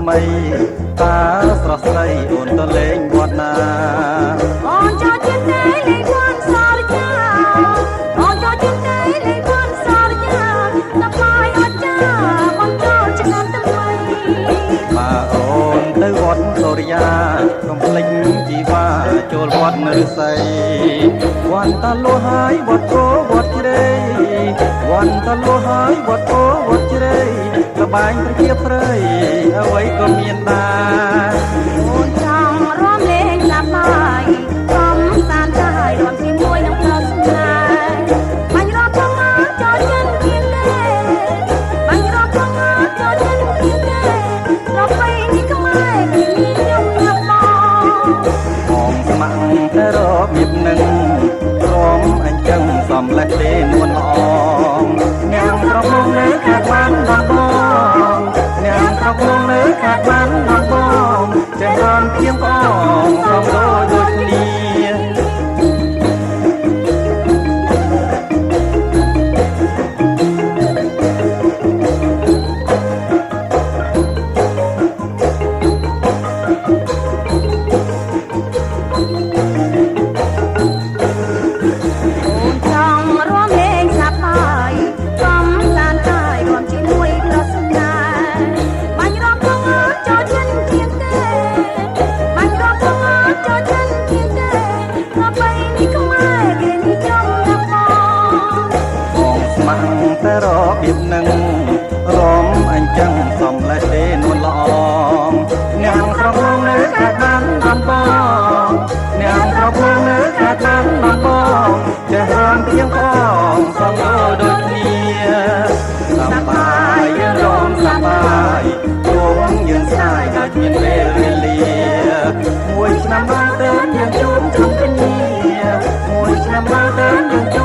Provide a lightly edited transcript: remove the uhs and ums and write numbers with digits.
មីតើស្រស់ស្រីអូនទៅលេងវត្តណាអូនចូលចិត្តទេលេងវត្តសរចាអូនចូលចិត្តទេលេងវត្តសរចាដល់បាយអត់ចាបងចូលឆ្នាំថ្មីមកអូនទៅវត្តសូរិយាកុំភ្លេចជីវ៉ាចូលវត្តនៅស័យវត្តតាលុះហើយវត្តគោវត្តជ្រៃវត្តតាលុះហើយវត្តគោវត្តជ្រៃក្បែងប្រជាប្រិយអ្វីក៏មានដែរអូនចង់រាំលេងតាមបាយកំសាន្តតែរាំជាមួយនឹងប្រុសស្នេហ៍បាញ់រត់ផងមកចូលចិត្តគៀនទេបាញ់រត់ផងមកចូលចិត្តគៀនទេដល់ពេលនេះខ្មែរគេមានខ្ញុំណាស់បងស្ម័គ្រតែរបៀបនឹងព្រមអញ្ចឹងសំលេះទេនួនល្អអ្នកប្រកងនៅខាងបានបងបងអ្នកប្រកងនៅខាងបានបងបងចាំរំភៀងបងសំដូចគ្នាតែរបៀបនឹងរំអញ្ចឹងសំលេះទេនួនល្អអ្នកក្រកងនៅខាងបានដំបងអ្នកក្រកងនៅខាងបានដំបងចេះរំភៀងផងសំដូចគ្នាសប្បាយយើងរំសប្បាយជុំយើងស្ដាយដល់មានពេលវេលាមួយឆ្នាំដល់ទៅយើងជួបជុំគ្នាមួយឆ្នាំដល់ទៅយើង